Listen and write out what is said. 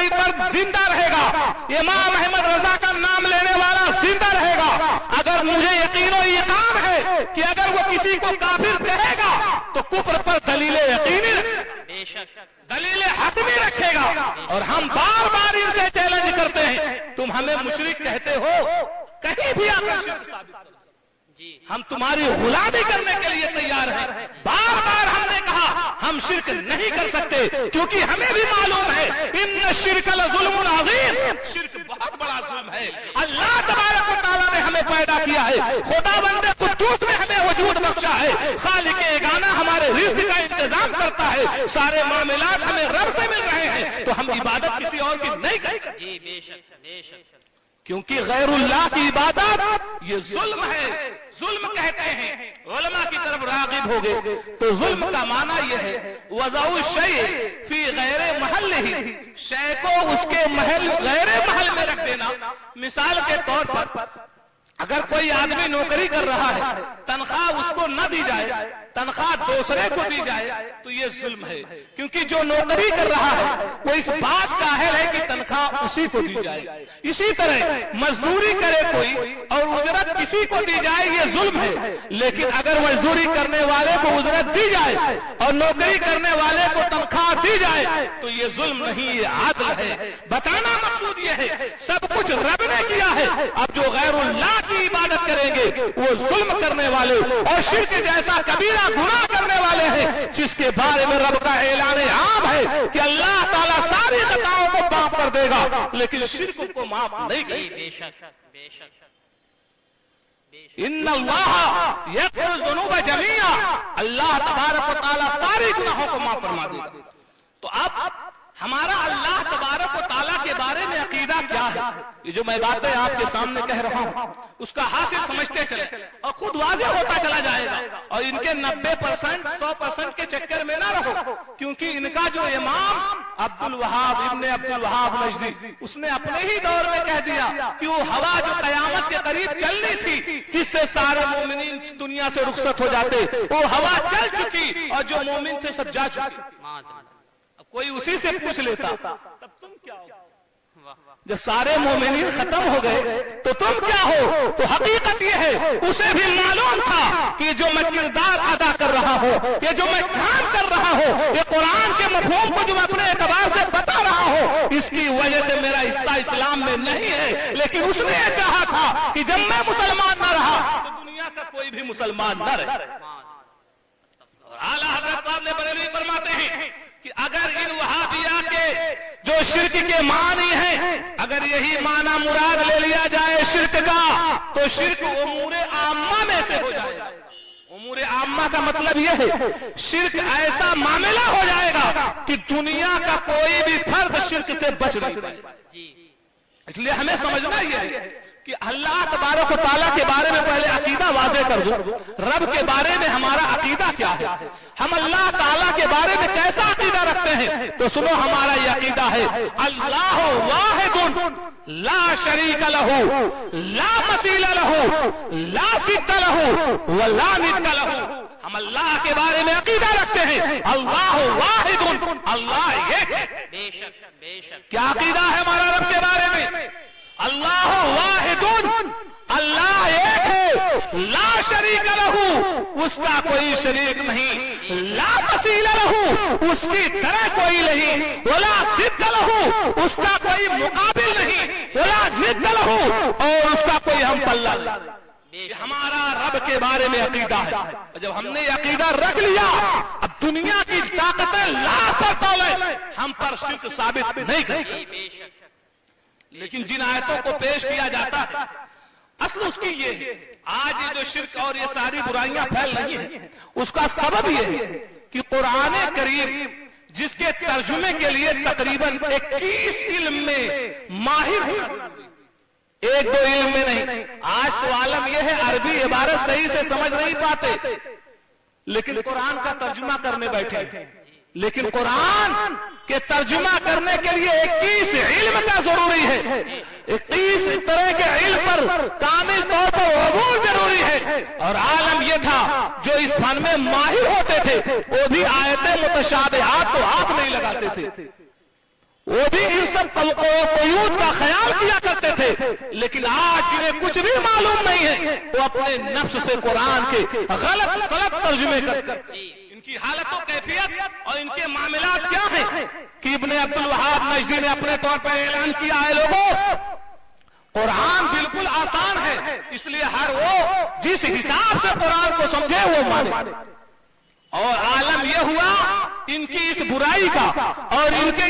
کوئی مرد زندہ رہے گا، امام احمد رضا کا نام لینے والا زندہ رہے گا، اگر مجھے یقین و ایقان ہے کہ اگر وہ کسی کو کافر کہے گا تو کفر پر دلیل یقینی دلیل حتمی رکھے گا، اور ہم بار بار ان سے چیلنج کرتے ہیں تم ہمیں مشرک کہتے ہو، کہیں بھی آ کر شرک ثابت کرو، ہم تمہاری غلامی کرنے کے لیے تیار ہیں۔ بار بار ہم نے کہا ہم شرک نہیں کر سکتے، کیونکہ ہمیں بھی معلوم ہے ان الشرک لظلم عظیم، شرک بہت بڑا ظلم ہے۔ اللہ تبارک و تعالیٰ نے ہمیں پیدا کیا ہے، خدا بند قدوس نے ہمیں وجود بخشا ہے، خالق یگانہ ہمارے رزق کا انتظام کرتا ہے، سارے معاملات ہمیں رب سے مل رہے ہیں، تو ہم عبادت کسی اور کی نہیں کریں۔ جی بے شک بے شک، کیونکہ غیر اللہ کی عبادت یہ ظلم ہے، ظلم کہتے ہیں۔ علماء کی طرف راغب ہو گئے تو ظلم کا معنی یہ ہے وضع الشیء فی غیر محلہ، شے کو اس کے محل غیر محل میں رکھ دینا۔ مثال کے طور پر اگر کوئی آدمی نوکری کر رہا ہے، تنخواہ اس کو نہ دی جائے، تنخواہ دوسرے کو دی جائے تو یہ ظلم ہے، کیونکہ جو نوکری کر رہا ہے وہ اس بات کا اہل ہے کہ تنخواہ اسی کو دی جائے۔ اسی طرح مزدوری کرے کوئی اور اجرت کسی کو دی جائے یہ ظلم ہے، لیکن اگر مزدوری کرنے والے کو اجرت دی جائے اور نوکری کرنے والے کو تنخواہ دی جائے تو یہ ظلم نہیں، یہ عدل ہے۔ بتانا مقصود یہ ہے سب کچھ رب نے کیا ہے، اب جو غیر اللہ کی عبادت کریں گے وہ ظلم کرنے والے اور شرک جیسا کبیرہ گناہ کرنے والے ہیں، جس کے بارے میں رب کا اعلان عام ہے کہ اللہ تعالیٰ ساری خطاؤں کو معاف کر دے گا لیکن شرک کو معاف نہیں کرے گا۔ بے شک بے شک، ان اللہ یغفر الذنوب جمیعا، اللہ تبارک و تعالیٰ ساری گناہوں کو معاف فرما دے گا۔ تو اب ہمارا اللہ تبارک و تعالیٰ کے بارے میں عقیدہ کیا ہے؟ یہ جو میں باتیں آپ کے سامنے کہہ رہا ہوں اس کا حاصل سمجھتے چلے اور خود واضح ہوتا چلا جائے گا، اور ان کے 90% 100% کے چکر میں نہ رہو، کیونکہ ان کا جو امام عبد الوہاب ابن عبد الوہاب نجدی اس نے اپنے ہی دور میں کہہ دیا کہ وہ ہوا جو قیامت کے قریب چلنی تھی جس سے سارے مومنین دنیا سے رخصت ہو جاتے، وہ ہوا چل چکی اور جو مومن تھے سب جا چکے۔ کوئی اسی سے پوچھ لیتا تب تم کیا ہو؟ جب سارے مومنین ختم ہو گئے تو تم کیا ہو؟ تو حقیقت یہ ہے اسے بھی معلوم تھا کہ جو میں کردار ادا کر رہا ہوں، یہ جو میں کام کر رہا ہوں، یہ قرآن کے مفہوم کو جو میں اپنے اعتبار سے بتا رہا ہوں، اس کی وجہ سے میرا حصہ اسلام میں نہیں ہے، لیکن اس نے یہ چاہا تھا کہ جب میں مسلمان نہ رہا تو دنیا کا کوئی بھی مسلمان نہ رہے۔ اور اعلیٰ حضرت نے بریلوی فرماتے ہیں کہ اگر ان وہابیہ کے جو شرک کے معنی ہیں اگر یہی معنی مراد لے لیا جائے شرک کا تو شرک امور عامہ میں سے ہو جائے گا۔ امور عامہ کا مطلب یہ ہے شرک ایسا معاملہ ہو جائے گا کہ دنیا کا کوئی بھی فرد شرک سے بچ نہیں پائے گا۔ اس لیے ہمیں سمجھنا یہ ہے کہ اللہ تبارک و تعالیٰ کے بارے میں پہلے عقیدہ واضح کر دو، رب کے بارے میں ہمارا عقیدہ کیا ہے، ہم اللہ تعالیٰ کے بارے میں کیسا عقیدہ رکھتے ہیں؟ تو سنو ہمارا یہ عقیدہ ہے اللہ واحد لا شریک لہ لا مثیل لہ لا ضد لہ ولا ند لہ۔ ہم اللہ کے بارے میں عقیدہ رکھتے ہیں اللہ واحد، اللہ ایک ہے۔ بے شک بے شک، کیا عقیدہ ہے ہمارا رب کے بارے میں؟ اللہ واحد، اللہ ایک ہے، لا شریک لہ، اس کا کوئی شریک نہیں، لا مثیل لہ، اس کی طرح کوئی نہیں، ولا ضد لہ، اس کا کوئی مقابل نہیں، ولا ضد لہ، اور اس کا کوئی ہم پلہ نہیں۔ یہ ہمارا رب کے بارے میں عقیدہ ہے۔ جب ہم نے یہ عقیدہ رکھ لیا اب دنیا کی طاقتیں لاکھ پر تولے ہم پر شرک ثابت نہیں کریں، لیکن جن آیتوں کو پیش کیا جاتا ہے اصل اس کی یہ ہے آج یہ جو شرک اور یہ ساری برائیاں پھیل رہی ہیں اس کا سبب یہ ہے کہ قرآن کریم جس کے ترجمے کے لیے تقریباً 21 علم میں ماہر ہیں، ایک دو علم میں نہیں۔ آج تو عالم یہ ہے عربی عبارت صحیح سے سمجھ نہیں پاتے لیکن قرآن کا ترجمہ کرنے بیٹھے، لیکن قرآن کے ترجمہ کرنے کے لیے 21 علم کا ضروری ہے، 21 طرح کے علم پر کامل طور پر عبور ضروری ہے۔ اور عالم یہ تھا جو اس فن میں ماہر ہوتے تھے وہ بھی آیتیں متشابہات کو ہاتھ نہیں لگاتے تھے، وہ بھی ان سب قیود کا خیال کیا کرتے تھے، لیکن آج جنہیں کچھ بھی معلوم نہیں ہے وہ اپنے نفس سے قرآن کے غلط سلط ترجمے کرتے ہیں۔ ان کی حالت و کیفیت اور ان کے معاملات کیا ہیں کہ ابن عبد الوہاب نجدی نے اپنے طور پر اعلان کیا ہے لوگوں قرآن بالکل آسان ہے، اس لیے ہر وہ جس حساب سے قرآن کو سمجھے وہ مانے۔ اور عالم یہ ہوا ان کی اس برائی کا اور ان کے